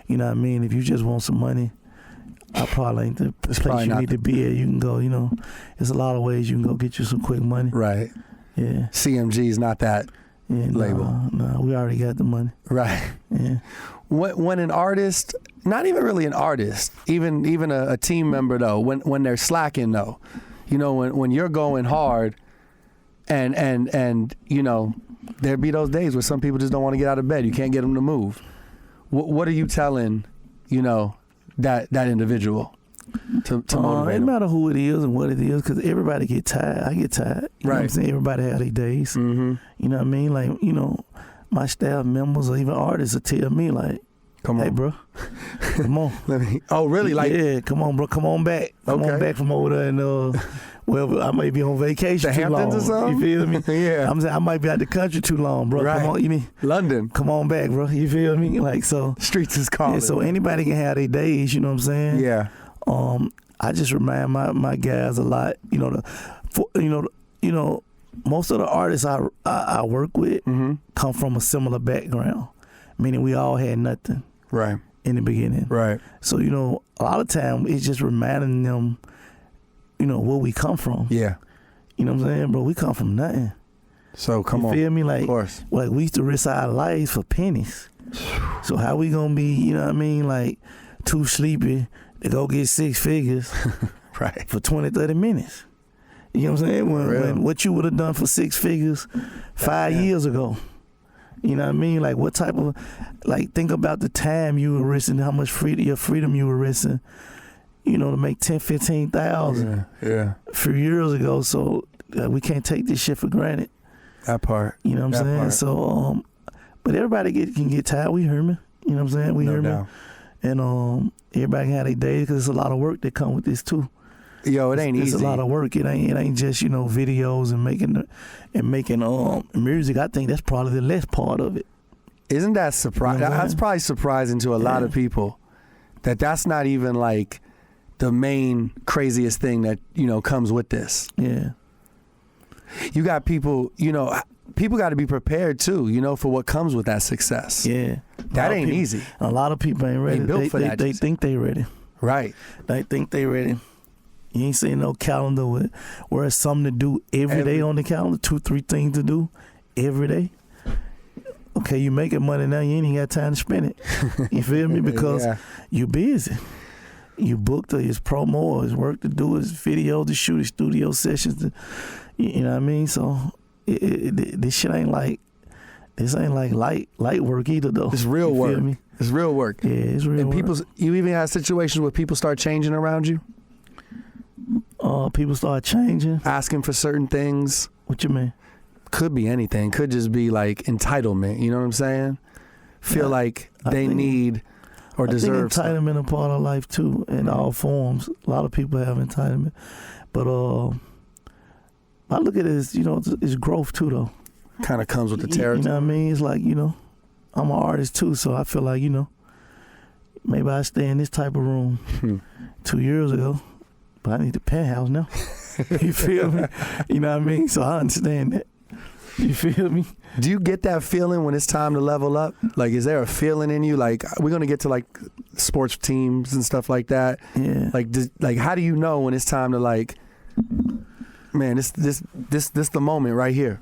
Speaker 2: You know what I mean? If you just want some money, I probably ain't the place you need to be at. You can go. There's a lot of ways you can go get you some quick money.
Speaker 1: Right.
Speaker 2: Yeah.
Speaker 1: CMG is not that label.
Speaker 2: No, we already got the money.
Speaker 1: Right.
Speaker 2: Yeah.
Speaker 1: When an artist, not even really an artist, even a team member though, when they're slacking though. When you're going hard and there be those days where some people just don't want to get out of bed. You can't get them to move. What are you telling, that individual to motivate them?
Speaker 2: It matter who it is and what it is, because everybody get tired. I get tired. You know what I'm saying? Everybody have their days. You know what I mean? Like, my staff members or even artists will tell me, like,
Speaker 1: come on.
Speaker 2: Hey, bro, come on.
Speaker 1: Oh, really? Like,
Speaker 2: yeah, come on, bro. Come on back. Come on back from over there. And, I may be on vacation
Speaker 1: the
Speaker 2: too
Speaker 1: Hamptons
Speaker 2: long.
Speaker 1: or something?
Speaker 2: You feel me?
Speaker 1: Yeah.
Speaker 2: I'm saying I might be out the country too long, bro.
Speaker 1: Right.
Speaker 2: Come on, you mean
Speaker 1: London.
Speaker 2: Come on back, bro. You feel me? Like, so.
Speaker 1: Streets is calling.
Speaker 2: Yeah, so anybody can have their days, you know what I'm saying?
Speaker 1: Yeah.
Speaker 2: I just remind my guys a lot, most of the artists I work with come from a similar background, meaning we all had nothing.
Speaker 1: Right.
Speaker 2: In the beginning.
Speaker 1: Right.
Speaker 2: So, a lot of time it's just reminding them, where we come from.
Speaker 1: Yeah.
Speaker 2: You know what I'm saying, bro? We come from nothing.
Speaker 1: So come on.
Speaker 2: You feel me? Like,
Speaker 1: of course.
Speaker 2: Like, we used to risk our lives for pennies. So how we gonna be, you know what I mean, like, too sleepy to go get 6 figures
Speaker 1: right.
Speaker 2: for 20, 30 minutes? You know what I'm saying? When what you would have done for 6 figures 5 years ago. You know what I mean? Like, what type of, like, think about the time you were risking, how much your freedom you were risking, to make 10, 15,000
Speaker 1: yeah.
Speaker 2: a few years ago. So we can't take this shit for granted.
Speaker 1: That part.
Speaker 2: You know what I'm saying?
Speaker 1: Part.
Speaker 2: So, but everybody can get tired. We hear me. You know what I'm saying? We hear me. And everybody can have their days because there's a lot of work that come with this too.
Speaker 1: Yo, it ain't easy.
Speaker 2: It's a lot of work. It ain't just, you know, videos and making music. I think that's probably the less part of it.
Speaker 1: Isn't that surprising?
Speaker 2: You know
Speaker 1: That's probably surprising to a lot of people. That's not even like the main craziest thing that, you know, comes with this.
Speaker 2: Yeah.
Speaker 1: You got people, you know, people got to be prepared too, you know, for what comes with that success.
Speaker 2: Yeah.
Speaker 1: That ain't easy.
Speaker 2: A lot of people ain't ready.
Speaker 1: Ain't built for that.
Speaker 2: They think they ready.
Speaker 1: Right.
Speaker 2: They think they ready. You ain't seeing no calendar where it's something to do every day on the calendar, 2-3 things to do every day. Okay, you making money now, you ain't even got time to spend it. You feel me? Because you busy. You booked, or it's promo, or it's work to do, it's video to shoot, it's studio sessions. You know what I mean? So this shit ain't like light work either, though.
Speaker 1: It's real
Speaker 2: you
Speaker 1: work.
Speaker 2: Feel me?
Speaker 1: It's real work.
Speaker 2: Yeah, it's real work.
Speaker 1: You even have situations where people start changing around you?
Speaker 2: People start changing.
Speaker 1: Asking for certain things.
Speaker 2: What you mean?
Speaker 1: Could be anything. Could just be like entitlement. You know what I'm saying? Feel like they need or deserve
Speaker 2: something. Entitlement a part of life too, in all forms. A lot of people have entitlement, but I look at it as, you know, it's growth too, though.
Speaker 1: Kind of comes with the territory.
Speaker 2: You know what I mean? It's like, you know, I'm an artist too, so I feel like, you know, maybe I stay in this type of room 2 years ago, but I need a penthouse now. You feel me? You know what I mean? So I understand that. You feel me?
Speaker 1: Do you get that feeling when it's time to level up? Like, is there a feeling in you? Like, we're gonna get to like sports teams and stuff like that.
Speaker 2: Yeah.
Speaker 1: Like, how do you know when it's time to like, man, this the moment right here?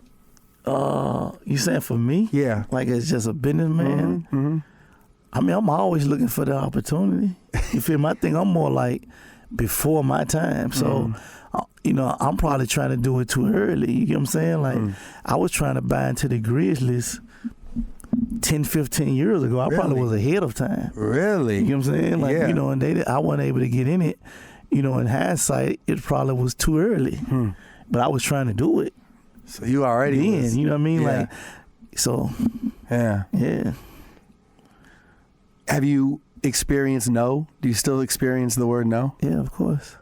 Speaker 2: You saying for me?
Speaker 1: Yeah.
Speaker 2: Like it's just a businessman.
Speaker 1: Mm-hmm.
Speaker 2: I mean, I'm always looking for the opportunity. You feel me? I think I'm more like before my time. So. You know, I'm probably trying to do it too early. You get what I'm saying? Like, I was trying to buy into the Grizzlies 10, 15 years ago. I probably was ahead of time.
Speaker 1: Really?
Speaker 2: You know what I'm saying? Like, you know, and I wasn't able to get in it. You know, in hindsight, it probably was too early. But I was trying to do it.
Speaker 1: So you already
Speaker 2: then, you know what I mean? Like, so.
Speaker 1: Yeah.
Speaker 2: Yeah.
Speaker 1: Have you experienced no? Do you still experience the word no?
Speaker 2: Yeah, of course.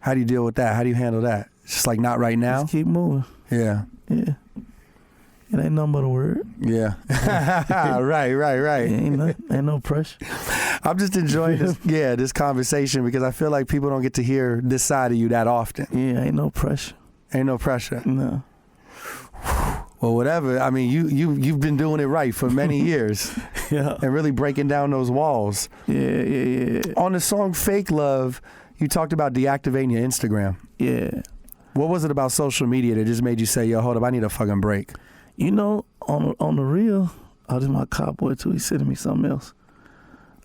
Speaker 1: How do you deal with that? How do you handle that? It's just like not right now?
Speaker 2: Just keep moving.
Speaker 1: Yeah.
Speaker 2: Yeah. It ain't nothing but a word.
Speaker 1: Yeah. Right.
Speaker 2: Ain't no pressure.
Speaker 1: I'm just enjoying this conversation because I feel like people don't get to hear this side of you that often.
Speaker 2: Yeah, ain't no pressure.
Speaker 1: Ain't no pressure.
Speaker 2: No.
Speaker 1: Well, whatever. I mean, you've been doing it right for many years.
Speaker 2: Yeah.
Speaker 1: And really breaking down those walls.
Speaker 2: Yeah.
Speaker 1: On the song Fake Love, you talked about deactivating your Instagram.
Speaker 2: Yeah.
Speaker 1: What was it about social media that just made you say, yo, hold up, I need a fucking break?
Speaker 2: You know, on the real, this is my cop boy too. He's sending me something else.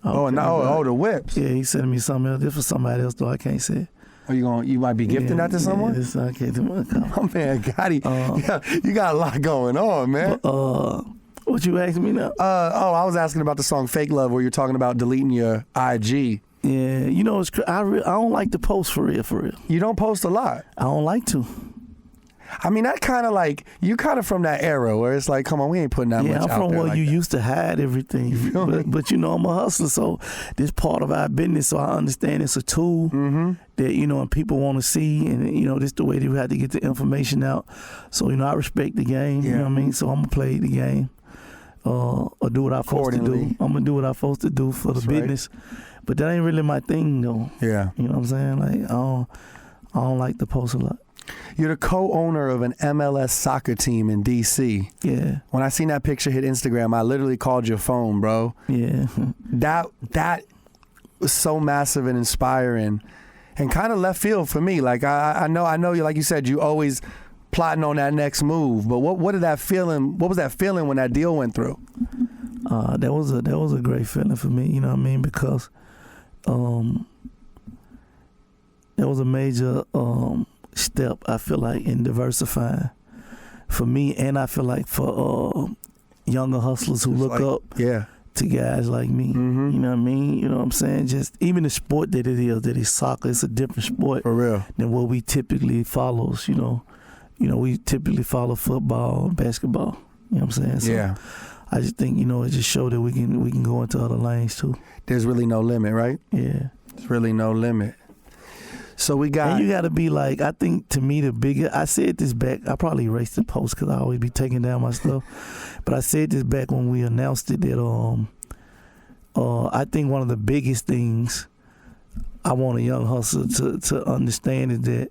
Speaker 1: The whips.
Speaker 2: Yeah, he's sending me something else. This for somebody else though. I can't say it.
Speaker 1: Are you might be gifting that to someone?
Speaker 2: Yeah, this I can't do my cop.
Speaker 1: Oh man, Gotti, you got a lot going on, man.
Speaker 2: What you asking me now?
Speaker 1: I was asking about the song Fake Love where you're talking about deleting your IG.
Speaker 2: Yeah, you know, I don't like to post for real.
Speaker 1: You don't post a lot.
Speaker 2: I don't like to.
Speaker 1: I mean, that kind of like, you kind of from that era where it's like, come on, we ain't putting that much out there.
Speaker 2: Yeah, I'm from where
Speaker 1: like
Speaker 2: you
Speaker 1: that.
Speaker 2: Used to hide everything. But you know, I'm a hustler, so this part of our business, so I understand it's a tool that, you know, and people want to see, and, you know, this the way that we have to get the information out. So, you know, I respect the game, you know what I mean? So I'm going to play the game or do what I'm supposed to do. I'm going to do what I'm supposed to do for the business. Right. But that ain't really my thing, though. Yeah. You know what I'm saying? Like, I don't like to post a lot.
Speaker 1: You're the co-owner of an MLS soccer team in D.C.
Speaker 2: Yeah.
Speaker 1: When I seen that picture hit Instagram, I literally called your phone, bro.
Speaker 2: Yeah.
Speaker 1: That was so massive and inspiring and kind of left field for me. Like, I know you, like you said, you always plotting on that next move. But what was that feeling when that deal went through?
Speaker 2: That was a great feeling for me, you know what I mean? Because that was a major step, I feel like, in diversifying for me, and I feel like for younger hustlers who look up to guys like me. Mm-hmm. You know what I mean? You know what I'm saying? Just even the sport that it is soccer, it's a different sport
Speaker 1: for real
Speaker 2: than what we typically follows. You know, we typically follow football, basketball. You know what I'm saying? So I just think, you know, it just showed that we can go into other lanes too.
Speaker 1: There's really no limit, right?
Speaker 2: Yeah.
Speaker 1: There's really no limit. So we got.
Speaker 2: And you got to be like, I think to me the bigger. I said this back. I probably erased the post because I always be taking down my stuff. But I said this back when we announced it that I think one of the biggest things I want a young hustler to understand is that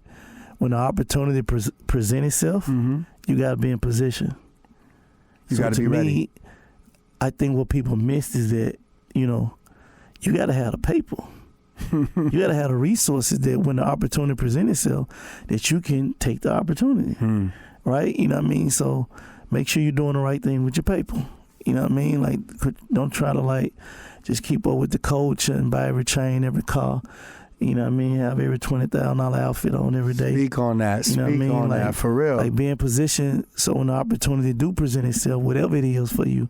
Speaker 2: when the opportunity present itself, you got to be in position.
Speaker 1: You got to be ready.
Speaker 2: I think what people miss is that, you got to have the paper. You got to have the resources that when the opportunity present itself, that you can take the opportunity, right? You know what I mean? So make sure you're doing the right thing with your paper. You know what I mean? Like, don't try to just keep up with the coach and buy every chain, every car. You know what I mean? Have every $20,000 outfit on every day.
Speaker 1: Speak on that.
Speaker 2: You know
Speaker 1: Speak
Speaker 2: what I mean?
Speaker 1: on that, for real.
Speaker 2: Like, be in position so when the opportunity do present itself, whatever it is for you,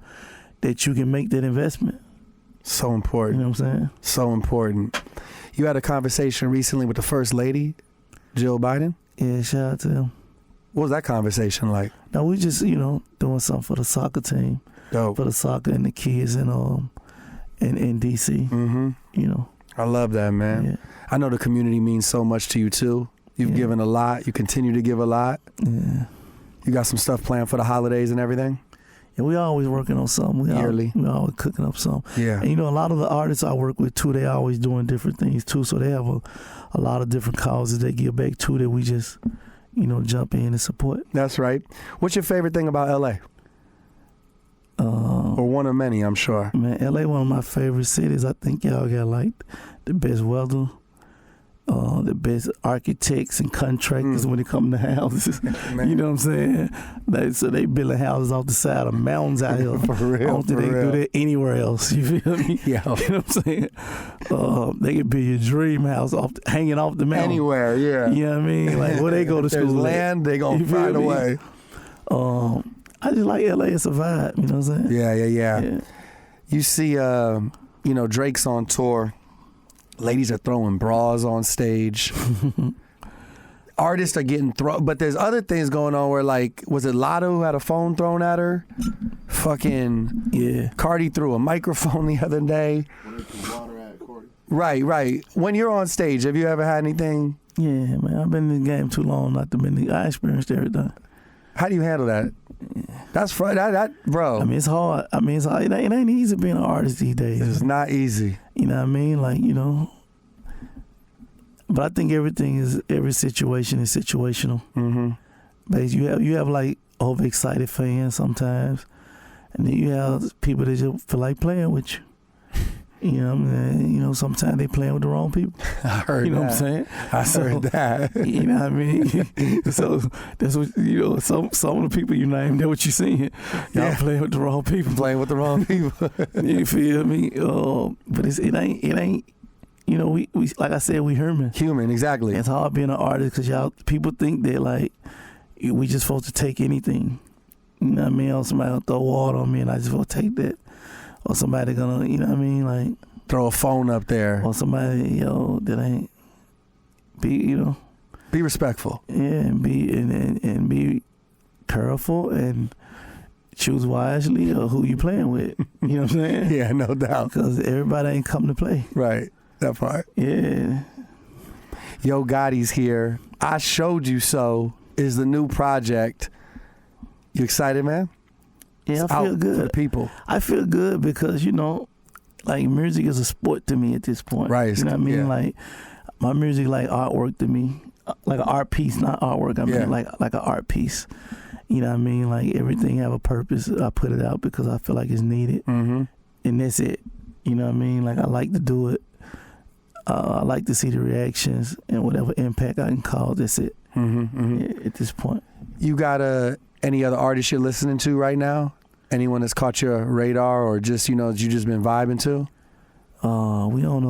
Speaker 2: that you can make that investment.
Speaker 1: So important.
Speaker 2: You know what I'm saying?
Speaker 1: So important. You had a conversation recently with the First Lady, Jill Biden?
Speaker 2: Yeah, shout out to them.
Speaker 1: What was that conversation like?
Speaker 2: No, we just, doing something for the soccer team.
Speaker 1: Dope.
Speaker 2: For the soccer and the kids in D.C.
Speaker 1: I love that, man.
Speaker 2: Yeah.
Speaker 1: I know the community means so much to you, too. You've given a lot. You continue to give a lot.
Speaker 2: Yeah.
Speaker 1: You got some stuff planned for the holidays and everything?
Speaker 2: Yeah, we always working on something.
Speaker 1: Yearly.
Speaker 2: We always cooking up something.
Speaker 1: Yeah.
Speaker 2: And a lot of the artists I work with too, they always doing different things too. So they have a lot of different causes they give back to that we just, jump in and support.
Speaker 1: That's right. What's your favorite thing about L.A.? Or one of many, I'm sure.
Speaker 2: Man, L.A. one of my favorite cities. I think y'all got the best weather. The best architects and contractors when it comes to houses. You know what I'm saying? So they building houses off the side of mountains out here.
Speaker 1: For real.
Speaker 2: I don't think they can do that anywhere else. You feel me?
Speaker 1: Yeah.
Speaker 2: You know what I'm saying? They can build your dream house hanging off the mountain.
Speaker 1: Anywhere, yeah.
Speaker 2: You know what I mean? Like, where they go to
Speaker 1: if there's
Speaker 2: school.
Speaker 1: land, they going to find a way.
Speaker 2: I just like LA as a vibe. You know what I'm saying?
Speaker 1: Yeah. You see, Drake's on tour. Ladies are throwing bras on stage. Artists are getting thrown. But there's other things going on where, was it Lotto who had a phone thrown at her? Fucking Cardi threw a microphone the other day.
Speaker 3: When they threw water at Cordy.
Speaker 1: Right. When you're on stage, have you ever had anything?
Speaker 2: Yeah, man. I've been in the game too long not to been. I experienced everything.
Speaker 1: How do you handle that? That's fun. That bro.
Speaker 2: I mean, it's hard. It ain't easy being an artist these days.
Speaker 1: It's not easy.
Speaker 2: You know what I mean? But I think every situation is situational.
Speaker 1: Mm-hmm.
Speaker 2: But you have overexcited fans sometimes, and then you have people that just feel like playing with you. You know what I mean? Sometimes they playing with the wrong people.
Speaker 1: I heard that.
Speaker 2: You know what I'm saying?
Speaker 1: I heard that.
Speaker 2: You know what I mean? So that's what, some of the people you named, that's what you're seeing. Y'all playing with the wrong people.
Speaker 1: Playing with the wrong people.
Speaker 2: You feel me? But it ain't. We like I said, we human.
Speaker 1: Human, exactly.
Speaker 2: It's hard being an artist because people think that we just supposed to take anything. You know what I mean? Or somebody gonna throw water on me and I just supposed to take that. Or somebody gonna, you know what I mean?
Speaker 1: Throw a phone up there.
Speaker 2: Or somebody, that ain't be,
Speaker 1: Be respectful.
Speaker 2: Yeah, and be careful and choose wisely or who you playing with. You know what I'm saying?
Speaker 1: Yeah, no doubt.
Speaker 2: Because everybody ain't come to play.
Speaker 1: Right. That part.
Speaker 2: Yeah.
Speaker 1: Yo Gotti's here. I Showed You So is the new project. You excited, man?
Speaker 2: Yeah, I feel good.
Speaker 1: For the people.
Speaker 2: I feel good because, music is a sport to me at this point.
Speaker 1: Right.
Speaker 2: You know what I mean?
Speaker 1: Yeah.
Speaker 2: My music like artwork to me. Like an art piece, not artwork. I mean like an art piece. You know what I mean? Like everything have a purpose. I put it out because I feel like it's needed.
Speaker 1: Mm-hmm.
Speaker 2: And that's it. You know what I mean? Like I like to do it. I like to see the reactions and whatever impact I can cause. That's it. At this point.
Speaker 1: You got any other artists you're listening to right now? Anyone that's caught your radar or just, that you just been vibing to?
Speaker 2: We on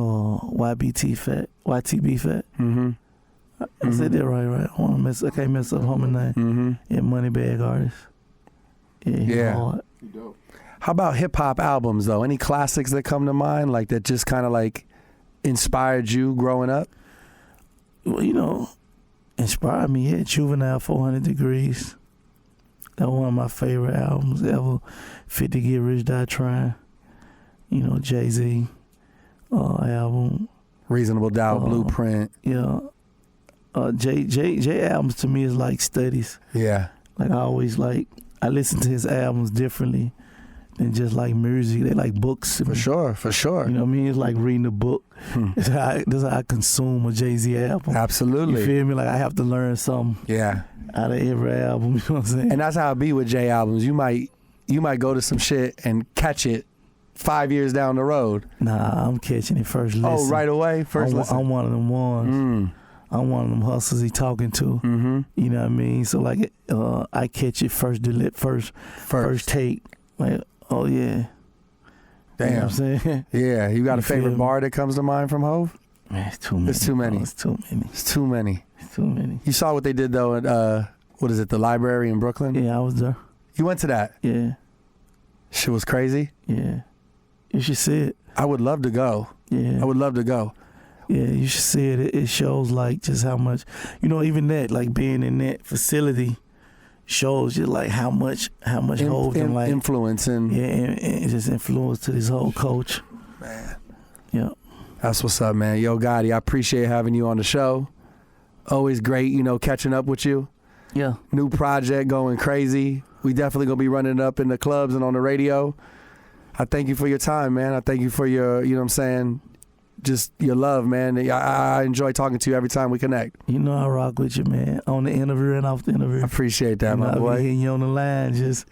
Speaker 2: YTB Fat.
Speaker 1: Mm-hmm.
Speaker 2: I said that right. I can't mess up homie name.
Speaker 1: Mm-hmm.
Speaker 2: Yeah, Moneybag artist. Yeah, hard.
Speaker 3: He dope.
Speaker 1: How about hip-hop albums, though? Any classics that come to mind, that just kind of, inspired you growing up?
Speaker 2: Well, inspired me. Yeah, Juvenile 400 Degrees. That was one of my favorite albums ever. 50 Get Rich, Die Trying. Jay-Z album.
Speaker 1: Reasonable Doubt, Blueprint.
Speaker 2: Yeah. J albums to me is like studies.
Speaker 1: Yeah.
Speaker 2: Like I listen to his albums differently than just like music. They like books.
Speaker 1: For sure.
Speaker 2: You know what I mean? It's like reading a book. That's how I consume a Jay-Z album.
Speaker 1: Absolutely.
Speaker 2: You feel me? Like I have to learn something.
Speaker 1: Yeah.
Speaker 2: Out of every album. You know what I'm saying?
Speaker 1: And that's how it be with Jay albums. You might go to some shit and catch it 5 years down the road.
Speaker 2: Nah, I'm catching it first listen.
Speaker 1: Oh, right away? First listen?
Speaker 2: I'm one of them ones. I'm one of them hustlers he talking to.
Speaker 1: Mm-hmm.
Speaker 2: You know what I mean? So like, I catch it first take. Like, oh yeah.
Speaker 1: Damn.
Speaker 2: You know what I'm saying?
Speaker 1: Yeah. You got a favorite bar that comes to mind from Hov?
Speaker 2: Man, it's too many.
Speaker 1: It's too many.
Speaker 2: Bro. It's too many.
Speaker 1: It's too many.
Speaker 2: It's too many.
Speaker 1: You saw what they did though at what is it, the library in Brooklyn?
Speaker 2: Yeah, I was there.
Speaker 1: You went to that?
Speaker 2: Yeah.
Speaker 1: Shit was crazy?
Speaker 2: Yeah. You should see it.
Speaker 1: I would love to go.
Speaker 2: Yeah.
Speaker 1: I would love to go.
Speaker 2: Yeah, you should see it. It shows like just how much, even that, like being in that facility shows you like how much Hov and like
Speaker 1: influence and
Speaker 2: and just influence to this whole coach.
Speaker 1: Man.
Speaker 2: Yeah.
Speaker 1: That's what's up, man. Yo, Gotti, I appreciate having you on the show. Always great, catching up with you.
Speaker 2: Yeah.
Speaker 1: New project going crazy. We definitely gonna be running up in the clubs and on the radio. I thank you for your time, man. I thank you for your, you know what I'm saying, just your love, man. I enjoy talking to you every time we connect.
Speaker 2: You know I rock with you, man. On the interview and off the interview.
Speaker 1: I appreciate that, my
Speaker 2: I
Speaker 1: boy.
Speaker 2: be hitting you on the line, just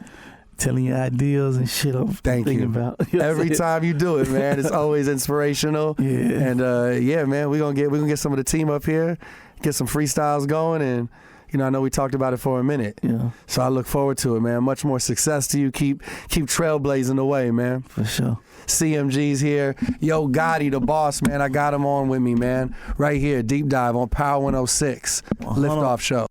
Speaker 2: telling you ideas and shit I'm thinking about.
Speaker 1: Every time you do it, man, it's always inspirational.
Speaker 2: Yeah.
Speaker 1: And yeah, man, we're gonna get some of the team up here, get some freestyles going, and I know we talked about it for a minute.
Speaker 2: Yeah.
Speaker 1: So I look forward to it, man. Much more success to you. Keep trailblazing the way, man.
Speaker 2: For sure.
Speaker 1: CMG's here. Yo, Gotti, the boss, man. I got him on with me, man. Right here, Deep Dive on Power 106. Liftoff Show.